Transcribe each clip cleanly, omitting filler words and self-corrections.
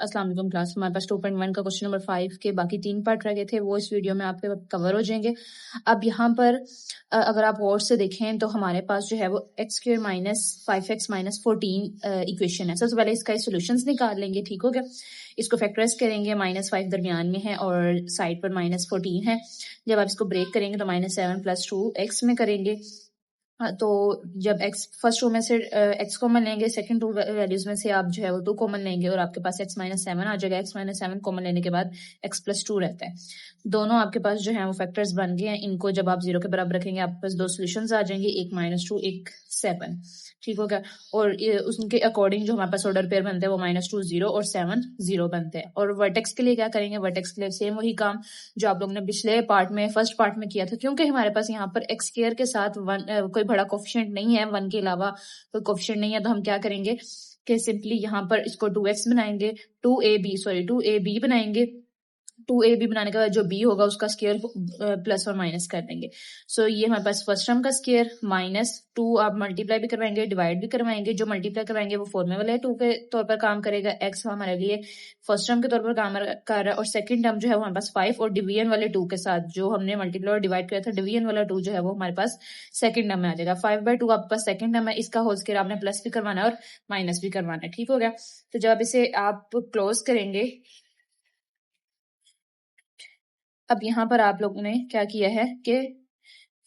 अस्सलाम वालेकुम क्लास। हमारे पास 2.1 का क्वेश्चन नंबर 5 के बाकी 3 पार्ट रह गए थे, वो इस वीडियो में आपके कवर हो जाएंगे। अब यहाँ पर अगर आप गौर से देखें तो हमारे पास जो है वो x square minus 5x minus 14 equation है। सबसे पहले इसका सोल्यूशंस निकाल लेंगे, ठीक हो गया। इसको फैक्टराइज करेंगे, -5 दरमियान में है और साइड पर -14 है। जब आप इसको ब्रेक करेंगे तो -7 + 2x में करेंगे। तो जब x फर्स्ट रो में से x कॉमन लेंगे, सेकंड टू वैल्यूज में से आप जो है वो 2 कॉमन लेंगे और आपके पास x - 7 आ जाएगा। x - 7 कॉमन लेने के बाद x + 2 रहता है। दोनों आपके पास जो है वो फैक्टर्स बन गए हैं। इनको जब आप 0 के बराबर रखेंगे आपके पास 2 सॉल्यूशंस आ जाएंगे, एक -2 एक 7, ठीक हो गया। और उसके अकॉर्डिंग जो हमारे पास ऑर्डर पेयर बनते हैं वो -2 0 और 7 0 बनते हैं। और वर्टेक्स के लिए क्या करेंगे, वर्टेक्स के लिए सेम वही काम जो आप लोगों ने पिछले पार्ट में फर्स्ट पार्ट में किया था। क्योंकि हमारे पास यहाँ पर एक्स स्क्वायर के साथ कोई बड़ा कोफिशिएंट नहीं है, 1 के अलावा कोई कोफिशिएंट नहीं है, तो हम क्या करेंगे कि सिंपली यहाँ पर इसको 2x बनाएंगे, 2ab बनाएंगे। 2ab बनाने के बाद जो b होगा उसका स्क्वायर प्लस और माइनस कर देंगे। सो ये हमारे पास फर्स्ट टर्म का स्क्वायर -2 आप मल्टीप्लाई भी करवाएंगे, डिवाइड भी करवाएंगे। जो मल्टीप्लाई करवाएंगे वो फॉर्मूले वाले 2 के तौर पर काम करेगा। x हमारे लिए फर्स्ट टर्म के तौर पर काम कर रहा है और सेकंड टर्म जो है वो हमारे पास 5 और डिवीजन वाले 2 के साथ जो हमने मल्टीप्लाई और डिवाइड किया था, डिवीजन वाला 2 जो है वो हमारे पास सेकंड टर्म में आ जाएगा। 5/2 आपके पास सेकंड टर्म है, इसका होल स्क्वायर आपने प्लस भी करवाना है और माइनस भी करवाना है, ठीक हो गया। तो जब इसे आप क्लोज करेंगे, अब यहाँ पर आप लोगों ने क्या किया है कि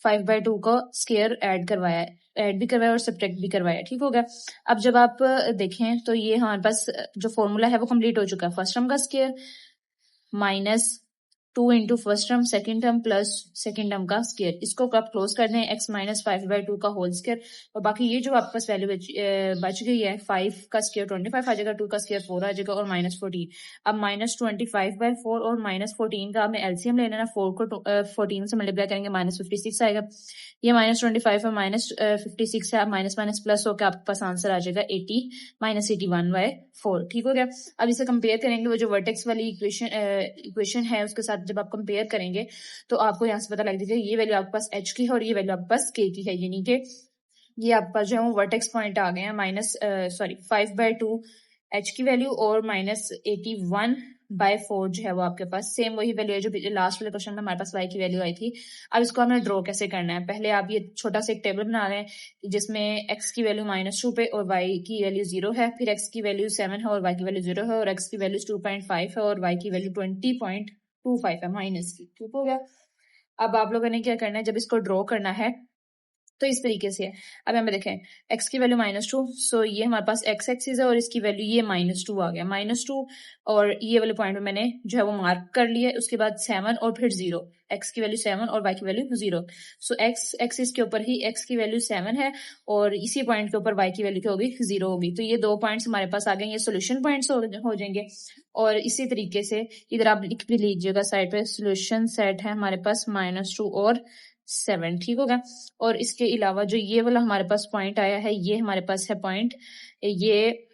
5/2 का स्क्वायर ऐड भी करवाया और सब्ट्रैक्ट भी करवाया, ठीक हो गया। अब जब आप देखें तो ये हमारे पास जो फॉर्मूला है वो कंप्लीट हो चुका है। फर्स्ट टर्म का square -2 into first term second term plus second term का स्क्वायर, इसको आप क्लोज कर दें x - 5/2 का होल स्क्वायर। और बाकी ये जो आपके पास वैल्यू बच गई है, 5 का स्क्वायर 25 आ जाएगा, 2 का स्क्वायर 4 आ जाएगा और -14। अब -25/4 और -14 का आपने एलसीएम ले लेना। 4 को 14 से मल्टीप्लाई करेंगे -56 आएगा। ये -25 और -56 है, आप माइनस माइनस प्लस होकर आपके पास आंसर आ जाएगा 80 -81/4, ठीक हो गया। अब इसे कंपेयर करेंगे, वो जो वर्टेक्स वाली इक्वेशन है उसके साथ जब आप कंपेयर करेंगे तो आपको यहाँ से पता लग जाएगा ये वैल्यू आपके पास h की है और ये वैल्यू आपके पास k की है। यानी कि ये आपके पास जो है वो वर्टेक्स पॉइंट आ गए हैं 5/2 h की वैल्यू और -81/4 जो है वो आपके पास सेम वही वैल्यू है जो लास्ट वाले क्वेश्चन में हमारे पास y की वैल्यू आई थी। अब इसको हमें ड्रॉ कैसे करना है, पहले आप ये छोटा सा एक टेबल बना रहे हैं जिसमें x की वैल्यू -2 पे और y की वैल्यू 0 है, फिर x की वैल्यू 7 है और y की वैल्यू 0 है और x की वैल्यू 2.5 है और y की वैल्यू 20.25 है माइनस की, ठीक हो गया। अब आप लोगों ने क्या करना है, जब इसको ड्रॉ करना है तो इस तरीके से है। अब हमें देखें x की वैल्यू -2, सो ये हमारे पास x एक्सिस है और इसकी वैल्यू ये -2 आ गया, -2 और ये वाले पॉइंट में मैंने जो है वो मार्क कर लिया है। उसके बाद 7 और फिर 0, x की वैल्यू 7 और y की वैल्यू 0। सो x एक्सिस के ऊपर ही x की वैल्यू 7 है और इसी पॉइंट के ऊपर y की वैल्यू क्या होगी, 0 होगी। तो ये 2 पॉइंट्स हमारे पास आ गए, ये सोल्यूशन पॉइंट्स हो जाएंगे। और इसी तरीके से इधर आप लिख भी लीजिएगा साइड पे, सोल्यूशन सेट है हमारे पास -2 और 7, ठीक होगा। और इसके अलावा जो ये वाला हमारे पास पॉइंट आया है, ये हमारे पास है पॉइंट, ये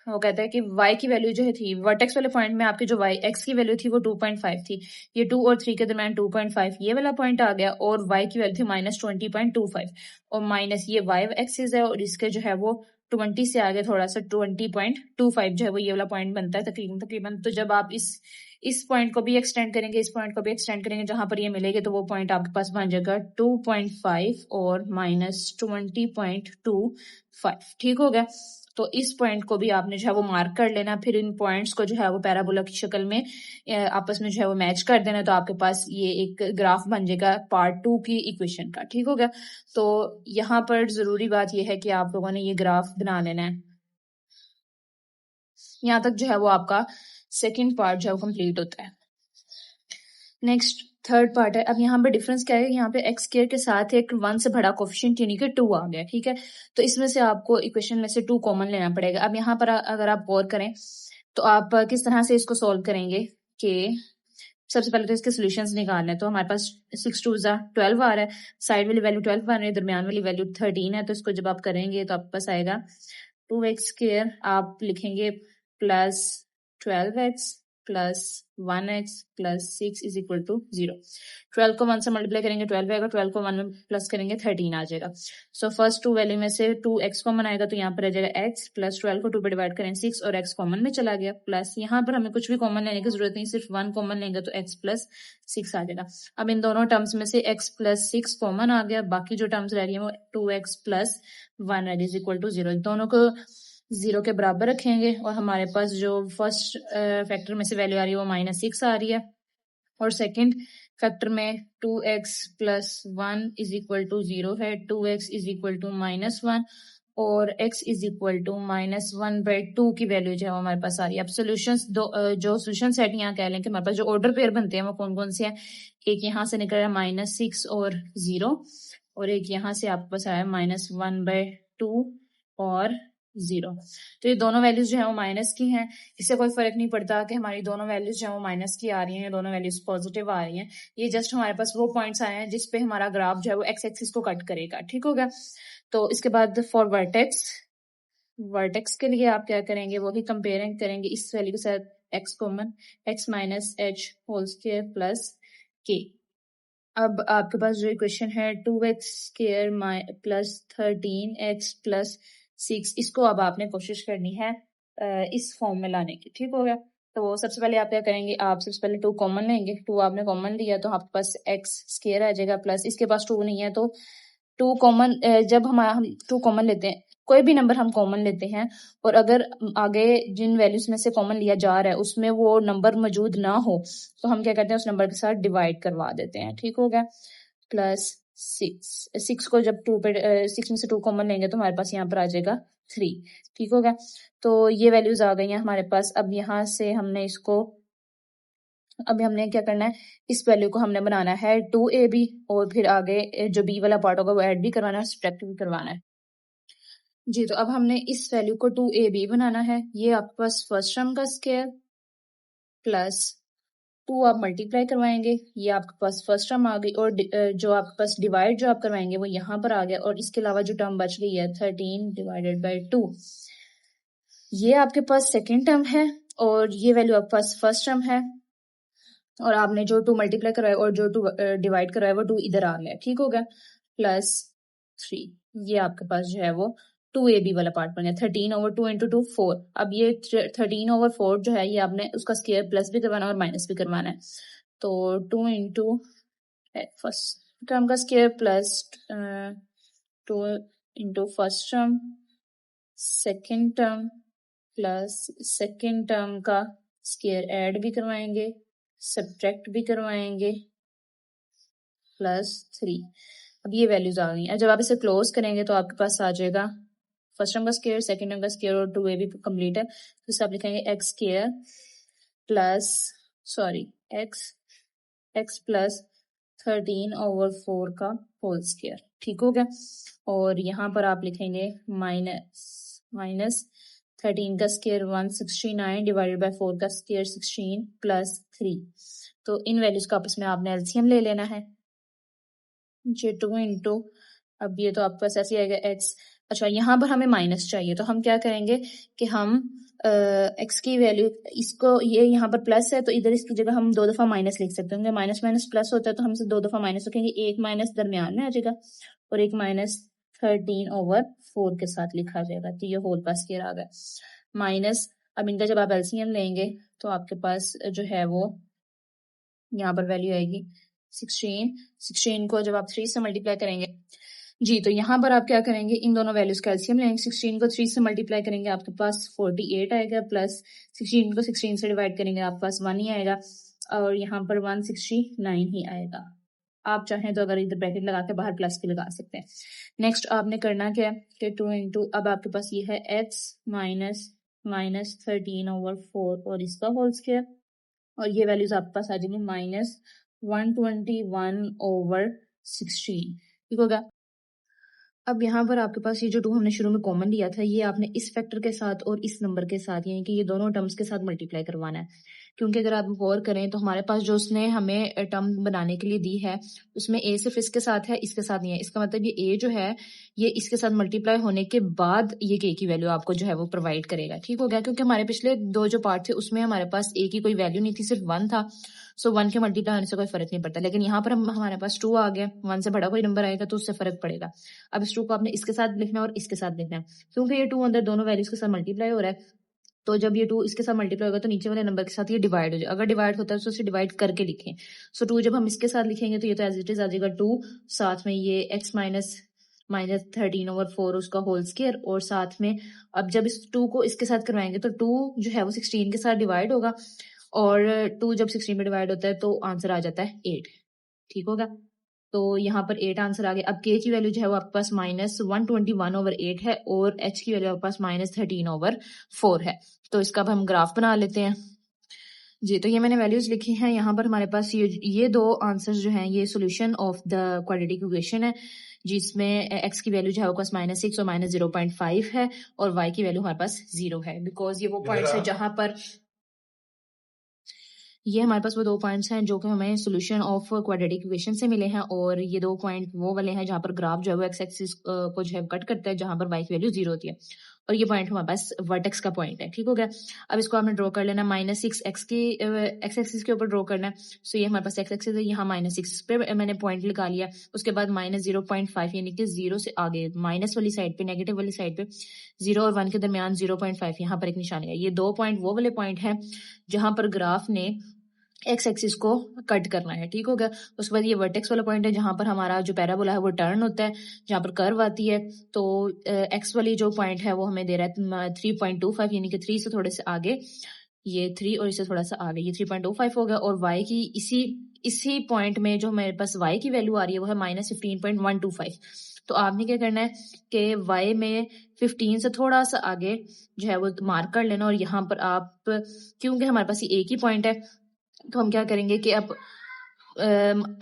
वो कहता है कि y की वैल्यू जो है थी वर्टेक्स वाले पॉइंट में आपकी जो y x की वैल्यू थी वो 2.5 थी, ये 2 और 3 के दरमियान 2.5 ये वाला पॉइंट आ गया और y की वैल्यू थी -20.25 और माइनस ये y एक्सिस है और इसके जो है वो 20 से आगे थोड़ा सा 20.25 जो है वो ये वाला पॉइंट बनता है तकरीबन। तो जब आप इस पॉइंट को भी एक्सटेंड करेंगे, इस पॉइंट को भी एक्सटेंड करेंगे, जहां पर ये मिलेंगे तो वो पॉइंट आपके पास बन जाएगा 2.5 और -20.25, ठीक हो गया। तो इस पॉइंट को भी आपने जो है वो मार्क कर लेना, फिर इन पॉइंट्स को जो है वो पैराबोला की शक्ल में आपस में जो है वो मैच कर देना, तो आपके पास ये एक ग्राफ बन जाएगा पार्ट 2 की इक्वेशन का, ठीक हो गया। तो यहाँ पर जरूरी बात यह है कि आप लोगों ने ये ग्राफ बना लेना है। यहाँ तक जो है वो आपका सेकेंड पार्ट जो है वो कंप्लीट होता है। नेक्स्ट थर्ड पार्ट है। अब यहाँ पे डिफरेंस क्या है, यहाँ पे एक्स स्क्वायर के साथ एक 1 से बड़ा कोफिशिएंट यानी कि 2 आ गया, ठीक है। तो इसमें से आपको इक्वेशन में से 2 कॉमन लेना पड़ेगा। अब यहाँ पर अगर आप गौर करें तो आप किस तरह से इसको सॉल्व करेंगे कि सबसे पहले तो इसके सॉल्यूशंस निकालने हैं। तो हमारे पास 6 2 12 आ रहा है, साइड वाली वैल्यू 12 आ रही है, दरमियान वाली वैल्यू 13 है। तो इसको जब आप करेंगे तो आपके पास आएगा 2x स्क्वायर, आप लिखेंगे +12x plus 1x plus 6 is equal to 0। 12 को 1 से मल्टीप्लाई करेंगे 12 आएगा, 12 को 1 में प्लस करेंगे 13 आ जाएगा। सो फर्स्ट टू वैल्यू में से 2x कॉमन आएगा तो यहाँ पर आ जाएगा x प्लस 12 को 2 पे डिवाइड करें 6 और x कॉमन में चला गया, प्लस यहाँ पर हमें कुछ भी कॉमन लेने की जरूरत नहीं, सिर्फ 1 कॉमन लेंगे तो x प्लस 6 आ जाएगा। अब इन दोनों टर्म्स में से x प्लस 6 कॉमन आ गया, बाकी जो टर्म्स रह रही है वो 2x plus 1 is equal to 0। दोनों को 0 के बराबर रखेंगे और हमारे पास जो फर्स्ट फैक्टर में से वैल्यू आ रही है वो -6 आ रही है और सेकंड फैक्टर में 2x plus 1 is equal to 0 है, 2x इज इक्वल टू -1 और x इज इक्वल टू -1/2 की वैल्यू जो है वो हमारे पास आ रही है। अब सोल्यूशंस जो सोल्यूशन सेट यहाँ कह लें कि हमारे पास जो ऑर्डर पेयर बनते हैं वो कौन कौन से हैं। एक यहाँ से निकल रहा है -6 और 0 और एक यहाँ से आपके पास आया -1/2 और 0। तो ये दोनों वैल्यूज जो है वो माइनस की हैं, इससे कोई फर्क नहीं पड़ता कि हमारी दोनों वैल्यूज जो है वो माइनस की आ रही हैं, दोनों वैल्यूज पॉजिटिव आ रही हैं। ये जस्ट हमारे पास वो पॉइंट्स आए हैं जिसपे हमारा ग्राफ जो है वो एक्स एक्सिस को कट करेगा, ठीक हो गया। तो इसके बाद फॉर वर्टेक्स के लिए आप क्या करेंगे, वो ही कंपेयरिंग करेंगे इस वैल्यू के साथ x common, x minus h whole square plus k. अब आपके पास जो इक्वेशन है 2x square plus 13x plus 6, इसको अब आपने कोशिश करनी है इस फॉर्म में लाने की, ठीक हो गया। तो सबसे पहले आप क्या करेंगे, आप सबसे पहले 2 कॉमन लेंगे, 2 आपने कॉमन लिया तो आपके पास x स्क्वायर आ जाएगा प्लस इसके पास 2 नहीं है तो 2 कॉमन, जब हम 2 कॉमन लेते हैं, कोई भी नंबर हम कॉमन लेते हैं और अगर आगे जिन वैल्यूज में से कॉमन लिया जा रहा है उसमें वो नंबर मौजूद ना हो तो हम क्या करते हैं, उस नंबर के साथ डिवाइड करवा देते हैं, ठीक हो गया। प्लस 6 को जब 6 में से 2 कॉमन लेंगे तो हमारे पास यहाँ पर आ जाएगा 3, ठीक हो गया। तो ये वैल्यूज आ गई हैं हमारे पास। अब यहाँ से अभी हमने क्या करना है, इस वैल्यू को हमने बनाना है 2ab और फिर आगे जो b वाला पार्ट होगा वो ऐड भी करवाना है, सब्ट्रैक्ट भी करवाना है। जी, तो अब हमने इस वैल्यू को 2ab बनाना है। ये आपके पास फर्स्ट टर्म का स्क्वायर प्लस 2 आप मल्टीप्लाई करवाएंगे, ये आपके पास फर्स्ट टर्म आ गई और जो आपके पास डिवाइड जो आप करवाएंगे वो यहाँ पर आ गया और इसके अलावा जो टर्म बच गई है 13 डिवाइडेड बाई 2, ये आपके पास सेकेंड टर्म है और ये वैल्यू आपके पास फर्स्ट टर्म है और आपने जो 2 मल्टीप्लाई करवाया और जो 2 डिवाइड करवाया वो 2 इधर आ गया, ठीक हो गया। प्लस 3, ये आपके पास जो है वो 2ab वाला पार्ट बन गया। 13 ओवर 2 इंटू 2 4। अब ये 13 ओवर 4 जो है ये आपने उसका स्क्वायर प्लस भी करवाना और माइनस भी करवाना है। तो 2 इंटू फर्स्ट टर्म का square plus 2 into first term second term plus second term का स्क्वायर ऐड भी करवाएंगे, सब्ट्रैक्ट भी करवाएंगे, प्लस 3। अब ये वैल्यूज आ गई। जब आप इसे क्लोज करेंगे तो आपके पास आ जाएगा फर्स्ट टर्म का स्क्वायर, सेकंड टर्म का स्क्वायर और 2a भी कंप्लीट है तो इसे आप लिखेंगे x square plus x plus 13 over 4 का होल स्क्वायर, ठीक हो गया। और यहाँ पर आप लिखेंगे माइनस 13 का स्क्वायर 169 डिवाइडेड बाय 4 का स्क्वायर 16 प्लस 3। तो इन वैल्यूज का आपस में आपने एलसीएम ले लेना है। जी 2 इंटू, अब ये तो आपके पास ऐसे आएगा x। अच्छा, यहाँ पर हमें माइनस चाहिए तो हम क्या करेंगे कि हम x की वैल्यू, इसको ये यहाँ पर प्लस है तो इधर इसकी जगह हम 2 दफा माइनस लिख सकते हैं। माइनस माइनस प्लस होता है तो हम इसे 2 दफा माइनस रखेंगे, एक माइनस दरमियान में आ जाएगा और एक -13 ओवर 4 के साथ लिखा जाएगा। तो ये होल का स्क्वायर आ गया माइनस। अब इनका जब आप एलसीएम लेंगे तो आपके पास जो है वो यहाँ पर वैल्यू आएगी 16 को जब आप 3 से मल्टीप्लाई करेंगे, जी तो यहाँ पर आप क्या करेंगे, इन दोनों वैल्यूज का एलसीएम लेंगे। 16 को 3 से मल्टीप्लाई करेंगे आपके पास 48 आएगा प्लस 16 को 16 से डिवाइड करेंगे आपके पास 1 ही आएगा और यहाँ पर 169 ही आएगा। आप चाहें तो अगर इधर ब्रैकेट लगा के बाहर प्लस भी लगा सकते हैं। नेक्स्ट आपने करना क्या है कि 2 इंटू, अब आपके पास ये है x माइनस 13 ओवर 4 और इसका होल स्क्वायर और ये वैल्यूज आपके पास आ जाएंगी -121 ओवर 16, ठीक होगा। अब यहाँ पर आपके पास ये जो 2 हमने शुरू में कॉमन लिया था, ये आपने इस फैक्टर के साथ और इस नंबर के साथ, यानी कि ये दोनों टर्म्स के साथ मल्टीप्लाई करवाना है। क्योंकि अगर आप गौर करें तो हमारे पास जो उसने हमें टर्म बनाने के लिए दी है, उसमें ए सिर्फ इसके साथ है, इसके साथ नहीं है। इसका मतलब ये ए जो है, ये इसके साथ मल्टीप्लाई होने के बाद ये के की वैल्यू आपको जो है वो प्रोवाइड करेगा। ठीक हो गया? क्योंकि हमारे पिछले 2 जो पार्ट थे, उसमें हमारे पास ए की कोई वैल्यू नहीं थी, सिर्फ 1 था। सो 1 के मल्टीप्लाई होने से कोई फर्क नहीं पड़ता। लेकिन यहाँ पर हमारे पास 2 आ गया, 1 से बड़ा कोई नंबर आएगा तो उससे फर्क पड़ेगा। अब इस 2 को आपने इसके साथ लिखना है और इसके साथ लिखना है। क्योंकि ये 2 अंदर दोनों वैल्यूज के साथ मल्टीप्लाई हो रहा है, तो जब ये 2 इसके साथ मल्टीप्लाई होगा तो नीचे वाले नंबर के साथ ये डिवाइड हो जाए। अगर डिवाइड होता है तो उसे डिवाइड करके लिखें। सो 2 जब हम इसके साथ लिखेंगे तो ये तो एज इट इज आ जाएगा 2, साथ में ये x माइनस 13/4 उसका होल स्क्वायर, और साथ में अब जब इस 2 को इसके साथ करवाएंगे तो 2 जो है वो 16 के साथ डिवाइड होगा, और 2 जब 16 में डिवाइड होता है तो आंसर आ जाता है 8। ठीक होगा? तो यहाँ पर 8 आंसर आ गया। अब k की वैल्यू जो है वो आपके पास -121/8 है, और h की वैल्यू आपके पास -13/4 है। तो इसका अब हम ग्राफ बना लेते हैं जी। तो ये मैंने वैल्यूज लिखी हैं। यहाँ पर हमारे पास ये 2 आंसर्स जो हैं, ये solution of the quadratic equation है, जिसमें x की वैल्यू जो है वो पास -6 और -0.5 है, और y की वैल्यू हमारे पास 0 है। बिकॉज ये वो पॉइंट्स है जहां पर ये हमारे पास वो 2 पॉइंट्स हैं जो कि हमें सोल्यूशन ऑफ क्वाड्रेटिक इक्वेशन से मिले हैं, और ये 2 पॉइंट वो वाले हैं जहां पर ग्राफ जो है वो एक्स एक्सिस को जो है कट करता है, जहां पर y की वैल्यू 0 होती है, और ये पॉइंट हमारे पास वर्टेक्स का पॉइंट है। ठीक हो गया? अब इसको आपने ड्रॉ कर लेना, -6 x की एक्स एक्सिस के ऊपर ड्रॉ करना है। सो ये हमारे पास एक्स एक्सिस है, यहाँ -6 पे मैंने पॉइंट लगा लिया। उसके बाद -0.5 यानी कि 0 से आगे माइनस वाली साइड पे, नेगेटिव वाली साइड पे 0 और 1 के दरमियान 0.5 यहाँ पर एक निशानी है। ये 2 पॉइंट वो वाले पॉइंट है जहां पर ग्राफ ने एक्स एक्सिस को कट करना है। ठीक हो गया? उसके बाद ये वर्टेक्स वाला पॉइंट है जहां पर हमारा जो पैराबोला है वो टर्न होता है, जहां पर कर्व आती है। तो एक्स वाली जो पॉइंट है वो हमें दे रहा है 3.25, यानी कि 3 से थोड़े से आगे, ये 3 और इससे थोड़ा सा आगे, ये 3.25 हो गया। और y की इसी पॉइंट में जो हमारे पास y की वैल्यू आ रही है वो है -15.125। तो आपने क्या करना है कि y में 15 से थोड़ा सा आगे जो है वो मार्क कर लेना, और यहाँ पर आप, क्योंकि हमारे पास ये एक ही पॉइंट है, तो हम क्या करेंगे कि अब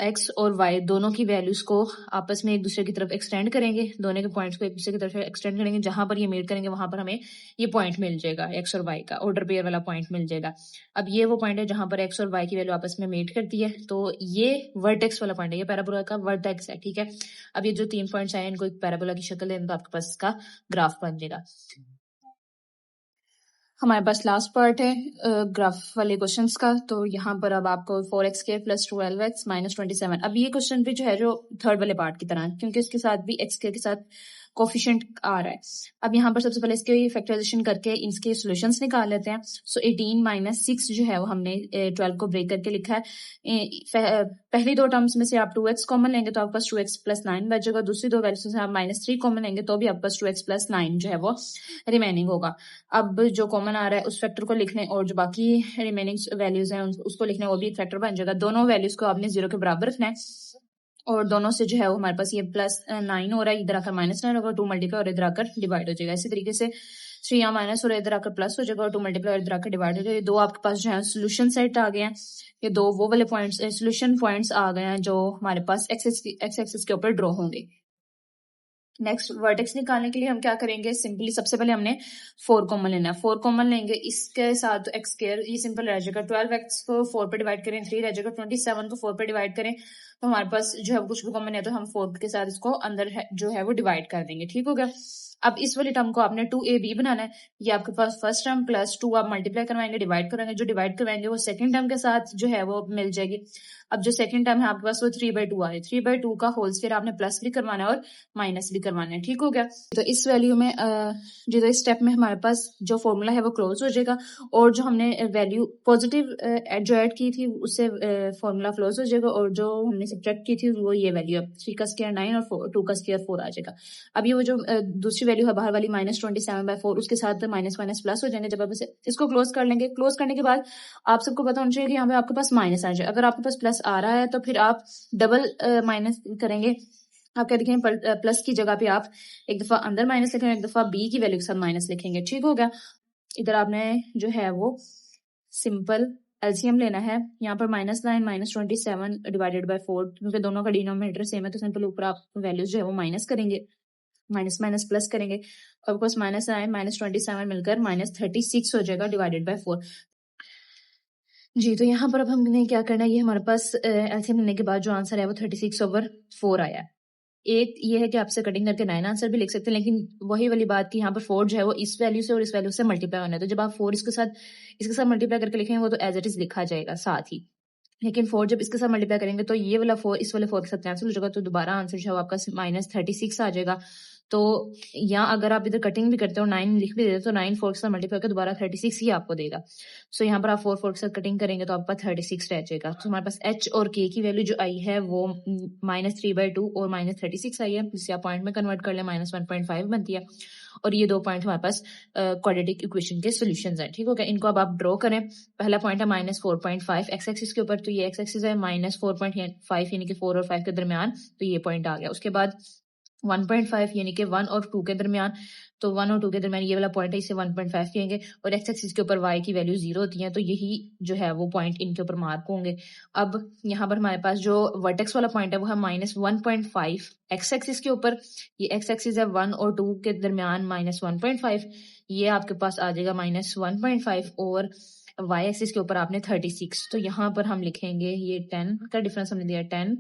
x और y दोनों की वैल्यूज को आपस में एक दूसरे की तरफ एक्सटेंड करेंगे, दोनों के पॉइंट्स को एक दूसरे की तरफ एक्सटेंड करेंगे। जहां पर ये मीट करेंगे वहां पर हमें ये पॉइंट मिल जाएगा, x और y का ऑर्डर पेयर वाला पॉइंट मिल जाएगा। अब ये वो पॉइंट है जहां पर x और y की वैल्यू आपस में मीट करती है, तो ये वर्टेक्स वाला पॉइंट है, ये पैराबोला का वर्टेक्स है। ठीक है? अब ये जो 3 पॉइंट्स आए इनको एक पैराबोला की शक्ल दें तो आपके पास इसका ग्राफ बन जाएगा। हमारे पास लास्ट पार्ट है ग्राफ वाले क्वेश्चंस का। तो यहाँ पर अब आपको 4x² + 12x - 27। अब ये क्वेश्चन भी जो है जो थर्ड वाले पार्ट की तरह है, क्योंकि इसके साथ भी x² के साथ कोफिशिएंट आ रहा है। अब यहाँ पर सबसे पहले इसके फैक्टराइजेशन करके इसके सॉल्यूशंस निकाल लेते हैं। सो 18 - 6 जो है वो हमने 12 को ब्रेक करके लिखा है। पहली 2 टर्म्स में से आप 2x कॉमन लेंगे तो आपके पास 2x + 9 बचेगा। दूसरी 2 वैल्यूज से आप -3 कॉमन लेंगे तो भी आपके पास 2x + 9 जो है वो रिमेनिंग होगा। अब जो कॉमन आ रहा है उस फैक्टर को लिखने, और जो बाकी रिमेनिंग वैल्यूज हैं उसको लिखने, वो भी एक फैक्टर बन जाएगा। दोनों वैल्यूज को आपने 0 के बराबर रखना है, और दोनों से जो है वो हमारे पास ये +9 हो रहा है, इधर आकर -9 होगा, 2 मल्टीप्लाई और इधर आकर डिवाइड हो जाएगा। इसी तरीके से 3 यहाँ माइनस हो रहा है, इधर आकर प्लस हो जाएगा, और 2 मल्टीप्लाई और इधर आकर डिवाइड हो जाएगा। ये 2 आपके पास जो है सोल्यूशन सेट आ गए हैं। ये 2 वो वाले पॉइंट्स सोल्यूशन पॉइंट्स आ गए हैं जो हमारे पास एक्स एक्सिस के ऊपर ड्रॉ होंगे। नेक्स्ट वर्टेक्स निकालने के लिए हम क्या करेंगे, सिंपली सबसे पहले हमने 4 कॉमन लेना है। 4 कॉमन लेंगे, इसके साथ x² ये सिंपल रह जाएगा। 12x को 4 पे डिवाइड करें 3 रह जाएगा, 27 को 4 पे डिवाइड करें तो हमारे पास जो है कुछ भी कॉमन है, तो हम 4 के साथ इसको अंदर जो है वो डिवाइड कर देंगे। ठीक हो गया? अब इस वाली टर्म को आपने 2ab बनाना है। ये आपके पास फर्स्ट टर्म प्लस 2 आप मल्टीप्लाई करवाएंगे, डिवाइड कराएंगे, जो डिवाइड करवाएंगे वो सेकंड टर्म के साथ जो है वो मिल जाएगी। अब जो सेकंड टर्म है आपके पास वो 3/2 आ रही है, 3/2 का होल स्क्वायर आपने प्लस भी करवाना है और माइनस भी करवाना है। ठीक हो गया? तो इस वैल्यू में जो इस स्टेप में हमारे पास जो फॉर्मूला है वो क्लोज हो जाएगा, और जो हमने वैल्यू पॉजिटिव जो ऐड की थी उससे फॉर्मूला क्लोज हो जाएगा, और जो हमने सब्ट्रैक्ट की थी वो ये वैल्यू है, 3 का स्क्वायर 9 और 2 का स्क्वायर 4 आ जाएगा। अब ये वो जो दूसरी वैल्यू है बाहर वाली -27/4, उसके साथ माइनस माइनस प्लस हो जाएंगे। जब आप इसको क्लोज कर लेंगे, क्लोज करने के बाद आप सबको पता होना चाहिए कि यहाँ पे आपके पास माइनस आ जाए। अगर आपके पास प्लस आ रहा है तो फिर आप डबल माइनस करेंगे। आप क्या लिखेंगे, प्लस की जगह पे आप एक दफा अंदर माइनस लिखेंगे, एक दफा बी की वैल्यू के साथ माइनस लिखेंगे। ठीक हो गया? इधर आपने जो है वो सिंपल एलसीएम लेना है। यहाँ पर -9 - 27 / 4, क्योंकि दोनों का डिनोमिनेटर सेम है तो सिंपल ऊपर आप वैल्यूज जो है वो माइनस करेंगे। माइनस माइनस प्लस करेंगे, और पास माइनस आए, -27 मिलकर -36 हो जाएगा डिवाइडेड बाय 4। जी, तो यहाँ पर अब हमने क्या करना है, ये हमारे पास एलसीएम लेने के बाद जो आंसर है वो 36/4 आया है। एक ये है कि आपसे कटिंग करके 9 आंसर भी लिख सकते हैं, लेकिन वही वाली बात कि यहाँ पर 4 जो है वो इस वैल्यू से और इस वैल्यू से मल्टीप्लाई होना है, तो जब आप 4 इसके साथ मल्टीप्लाई करके लिखेंगे वो तो एज इट इज लिखा जाएगा साथ ही, लेकिन 4 जब इसके साथ मल्टीप्लाई करेंगे तो ये वाला 4 इस वाले 4 के साथ कैंसिल हो जाएगा, तो दोबारा आंसर जो है वो आपका -36 आ जाएगा। तो यहाँ अगर आप इधर कटिंग भी करते हो 9 लिख भी देते हो तो 9 4 के साथ मल्टीप्लाई करके दोबारा 36 ही आपको देगा। सो यहाँ पर आप 4 के साथ कटिंग करेंगे तो आपका 36 रह जाएगा। तो हमारे पास एच और के की वैल्यू जो आई है वो -3/2 और -36 आई है। इसे आप पॉइंट में कन्वर्ट कर लें, -1.5 बनती है, और ये 2 पॉइंट हमारे पास क्वाड्रेटिक इक्वेशन के सॉल्यूशंस हैं। ठीक हो गया, इनको अब आप ड्रॉ करें। पहला पॉइंट है -4.5 एक्स एक्सिस के ऊपर, तो ये एक्स एक्सिस है -4.5 यानी कि 4 और 5 के दरमियान, तो ये पॉइंट आ गया। उसके बाद 1.5 यानी कि 1 और 2 के दरमियान, तो 1 और 2 के दरमियान ये वाला पॉइंट है, इसे 1.5 कहेंगे, और एक्स एक्सिस के ऊपर y की वैल्यू 0 होती है, तो यही जो है वो पॉइंट इनके ऊपर मार्क होंगे। अब यहाँ पर हमारे पास जो वर्टेक्स वाला पॉइंट है वो है -1.5 एक्स एक्सिस के ऊपर, ये एक्स एक्सिस है 1 और 2 के दरमियान -1.5, ये आपके पास आ जाएगा -1.5, और y एक्सिस के ऊपर आपने 36, तो यहाँ पर हम लिखेंगे ये 10 का डिफरेंस हमने दिया 10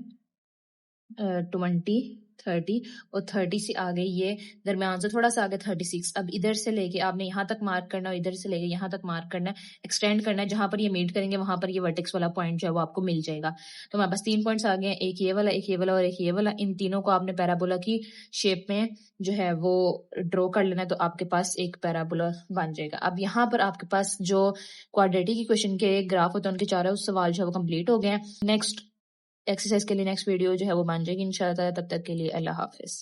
20 30 और 30 से आगे ये दरमियान से थोड़ा सा आगे 36। अब इधर से लेके आपने यहाँ तक मार्क करना है, इधर से लेके यहाँ तक मार्क करना है, एक्सटेंड करना है, जहां पर ये मीट करेंगे वहां पर ये वर्टेक्स वाला पॉइंट जो है वो आपको मिल जाएगा। तो हमारे पास 3 पॉइंट्स आ गए हैं, एक ये वाला, एक ये वाला और एक ये वाला। इन तीनों को आपने पैराबोला की शेप में जो है वो ड्रॉ कर लेना है, तो आपके पास एक पैराबोला बन जाएगा। अब यहाँ पर आपके पास जो क्वाड्रेटिक इक्वेशन के ग्राफ होते हैं उनके चारों सवाल जो है वो कंप्लीट हो गए हैं। नेक्स्ट एक्सरसाइज के लिए नेक्स्ट वीडियो जो है वो बन जाएगी इंशाल्लाह। तब तक के लिए अल्लाह हाफिज।